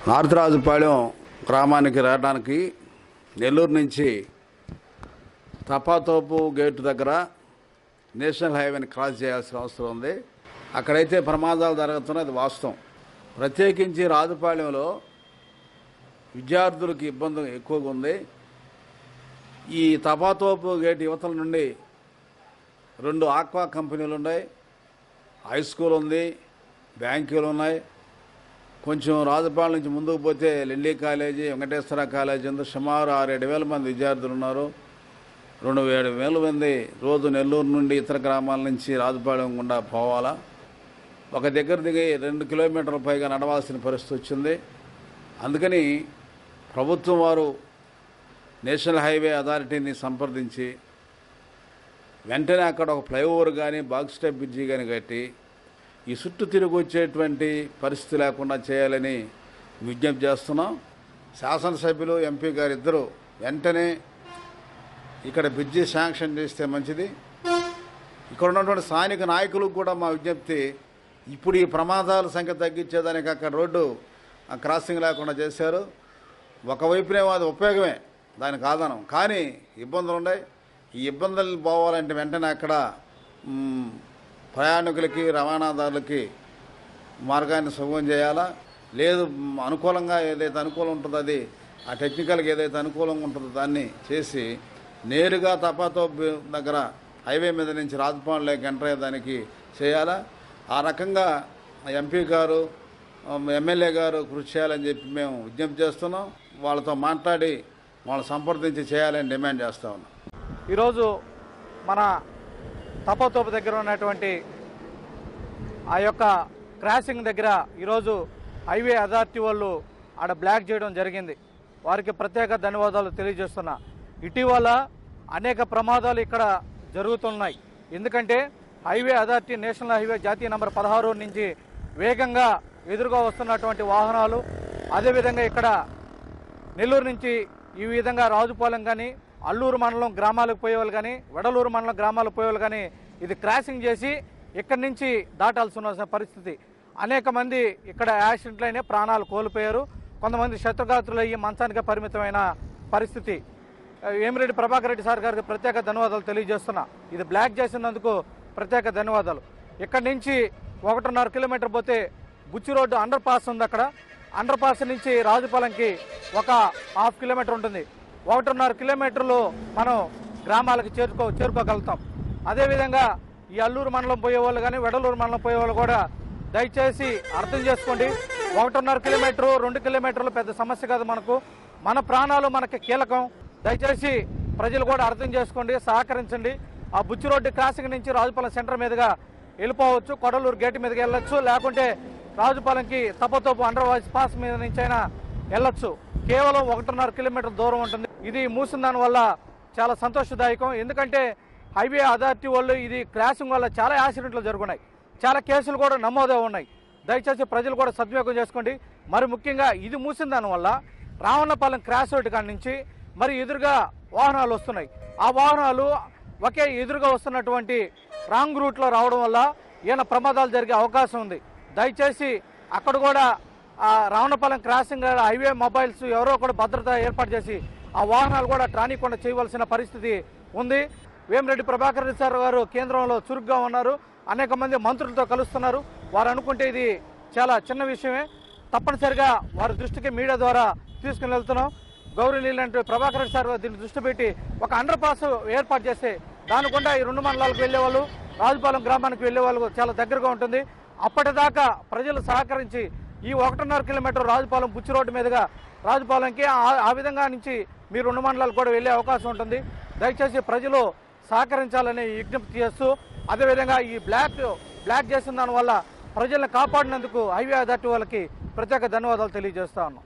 నార్తరాజుపాలెం గ్రామానికి రావడానికి నెల్లూరు నుంచి తపాతోపు గేటు దగ్గర నేషనల్ హైవేని క్రాస్ చేయాల్సిన అవసరం ఉంది. అక్కడైతే ప్రమాదాలు జరుగుతున్నాయి, అది వాస్తవం. ప్రత్యేకించి రాజుపాలెంలో విద్యార్థులకు ఇబ్బంది ఎక్కువగా ఉంది. ఈ తపాతోపు గేటు యువతల నుండి 2 ఆక్వా కంపెనీలు ఉన్నాయి, హై స్కూల్ ఉంది, బ్యాంకులు ఉన్నాయి. కొంచెం రాజుపాలెం నుంచి ముందుకు పోతే లెండి కాలేజీ, వెంకటేశ్వర కాలేజీ ఉంది. సుమారు 6-7 మంది విద్యార్థులు ఉన్నారు. 2,000 మంది రోజు నెల్లూరు నుండి ఇతర గ్రామాల నుంచి రాజుపాలెం గుండా పోవాలా. ఒక దగ్గర దిగి 2 కిలోమీటర్ల పైగా నడవాల్సిన పరిస్థితి వచ్చింది. అందుకని ప్రభుత్వం వారు నేషనల్ హైవే అథారిటీని సంప్రదించి వెంటనే అక్కడ ఒక ఫ్లైఓవర్ కానీ బాక్స్ టైప్ బ్రిడ్జి కానీ కట్టి ఈ చుట్టూ తిరిగి వచ్చేటువంటి పరిస్థితి లేకుండా చేయాలని విజ్ఞప్తి చేస్తున్నాం. శాసనసభ్యులు, ఎంపీ గారు ఇద్దరు వెంటనే ఇక్కడ బ్రిడ్జి శాంక్షన్ చేస్తే మంచిది. ఇక్కడ ఉన్నటువంటి స్థానిక నాయకులకు కూడా మా విజ్ఞప్తి, ఇప్పుడు ఈ ప్రమాదాల సంఖ్య తగ్గించేదానికి అక్కడ రోడ్డు క్రాసింగ్ లేకుండా చేశారు. ఒకవైపునే అది ఉపయోగమే, దానికి కాదనం, కానీ ఇబ్బందులు ఉన్నాయి. ఈ ఇబ్బందులు పోవాలంటే వెంటనే అక్కడ ప్రయాణికులకి, రవాణాదారులకి మార్గాన్ని సుగమం చేయాలా. లేదు అనుకూలంగా ఏదైతే అనుకూలం ఉంటుందో అది, ఆ టెక్నికల్గా ఏదైతే అనుకూలంగా ఉంటుందో దాన్ని చేసి నేరుగా తపాతోపు దగ్గర హైవే మీద నుంచి రాజపాలెంలోకి ఎంటర్ అయ్యేదానికి చేయాలా. ఆ రకంగా ఎంపీ గారు, ఎమ్మెల్యే గారు కృషి చేయాలని చెప్పి మేము విజ్ఞప్తి చేస్తున్నాం. వాళ్ళతో మాట్లాడి వాళ్ళని సంప్రదించి చేయాలని డిమాండ్ చేస్తూ ఉన్నాం. ఈరోజు మన తపాతోపు దగ్గర ఉన్నటువంటి ఆ యొక్క క్రాసింగ్ దగ్గర ఈరోజు హైవే అథారిటీ వాళ్ళు ఆడ బ్లాక్ చేయడం జరిగింది. వారికి ప్రత్యేక ధన్యవాదాలు తెలియజేస్తున్నా. ఇటీవల అనేక ప్రమాదాలు ఇక్కడ జరుగుతున్నాయి. ఎందుకంటే హైవే అథారిటీ నేషనల్ హైవే జాతీయ నంబర్ 16 నుంచి వేగంగా ఎదురుగా వస్తున్నటువంటి వాహనాలు, అదేవిధంగా ఇక్కడ నెల్లూరు నుంచి ఈ విధంగా రాజుపాలెం కానీ, అల్లూరు మండలం గ్రామాలకు పోయేవాళ్ళు కానీ, వెడలూరు మండలం గ్రామాలకు పోయేవాళ్ళు కానీ ఇది క్రాసింగ్ చేసి ఇక్కడి నుంచి దాటాల్సి ఉన్న పరిస్థితి. అనేక మంది ఇక్కడ యాక్సిడెంట్లైన ప్రాణాలు కోల్పోయారు. కొంతమంది శత్రుఘాతులయ్యి మంచానికి పరిమితమైన పరిస్థితి. వేమిరెడ్డి ప్రభాకర్ రెడ్డి సార్ గారికి ప్రత్యేక ధన్యవాదాలు తెలియజేస్తున్నా. ఇది బ్లాక్ చేసినందుకు ప్రత్యేక ధన్యవాదాలు. ఇక్కడి నుంచి 1.5 కిలోమీటర్ పోతే బుచ్చి రోడ్డు అండర్ పాస్ ఉంది. అక్కడ అండర్ పాస్ నుంచి రాజుపాలెంకి ఒక 1/2 కిలోమీటర్ ఉంటుంది. 1.5 కిలోమీటర్లు మనం గ్రామాలకు చేరుకోగలుగుతాం. అదేవిధంగా ఈ అల్లూరు మండలం పోయేవాళ్ళు కానీ, వెడలూరు మండలం పోయేవాళ్ళు కూడా దయచేసి అర్థం చేసుకోండి. 1.5 కిలోమీటరు, 2 కిలోమీటర్లు పెద్ద సమస్య కాదు మనకు. మన ప్రాణాలు మనకి కీలకం. దయచేసి ప్రజలు కూడా అర్థం చేసుకోండి, సహకరించండి. ఆ బుచ్చి రోడ్డు క్రాసింగ్ నుంచి రాజుపాలెం సెంటర్ మీదుగా వెళ్ళిపోవచ్చు, కొడలూరు గేటు మీదకి వెళ్ళొచ్చు, లేకుంటే రాజుపాలెంకి తపాతోపు అండర్ పాస్ మీద నుంచి అయినా వెళ్ళొచ్చు. కేవలం 1.5 కిలోమీటర్ దూరం ఉంటుంది. ఇది మూసిన దాని వల్ల చాలా సంతోషదాయకం. ఎందుకంటే హైవే అథారిటీ వాళ్ళు ఇది క్రాసింగ్ వల్ల చాలా యాక్సిడెంట్లు జరుగుతున్నాయి, చాలా కేసులు కూడా నమోదై ఉన్నాయి. దయచేసి ప్రజలు కూడా సద్వినియోగం చేసుకోండి. మరి ముఖ్యంగా ఇది మూసిన దానివల్ల రావణపాలెం క్రాస్ రోడ్డు కాడి నుంచి మరి ఎదురుగా వాహనాలు వస్తున్నాయి. ఆ వాహనాలు ఒకే ఎదురుగా వస్తున్నటువంటి రాంగ్ రూట్లో రావడం వల్ల ఏమైనా ప్రమాదాలు జరిగే అవకాశం ఉంది. దయచేసి అక్కడ కూడా ఆ రావణపాలెం క్రాసింగ్ హైవే మొబైల్స్ ఎవరో కూడా భద్రత ఏర్పాటు చేసి ఆ వాహనాలు కూడా ట్రానీకుండా చేయవలసిన పరిస్థితి ఉంది. వేమిరెడ్డి ప్రభాకర్ రెడ్డి సార్ గారు కేంద్రంలో చురుగ్గా ఉన్నారు, అనేక మంది మంత్రులతో కలుస్తున్నారు. వారు అనుకుంటే ఇది చాలా చిన్న విషయమే. తప్పనిసరిగా వారి దృష్టికి మీడియా ద్వారా తీసుకుని వెళ్తున్నాం. గౌరవనీయులంటే ప్రభాకర్ రెడ్డి సార్ దీన్ని దృష్టి పెట్టి ఒక అండర్ పాస్ ఏర్పాటు చేస్తే దానికుండా ఈ 2 మండలాలకు వెళ్ళేవాళ్ళు, రాజుపాలెం గ్రామానికి వెళ్ళేవాళ్ళు చాలా దగ్గరగా ఉంటుంది. అప్పటిదాకా ప్రజలు సహకరించి ఈ 1.5 కిలోమీటర్ రాజుపాలెం బుచ్చి రోడ్డు మీదుగా రాజుపాలెంకి ఆ విధంగా నుంచి మీ 2 మండలాలు కూడా వెళ్ళే అవకాశం ఉంటుంది. దయచేసి ప్రజలు సహకరించాలని విజ్ఞప్తి చేస్తూ, అదేవిధంగా ఈ బ్లాక్ చేసిన దానివల్ల ప్రజలను కాపాడినందుకు హైవే అథారిటీ వాళ్ళకి ప్రత్యేక ధన్యవాదాలు తెలియజేస్తా ఉన్నాం.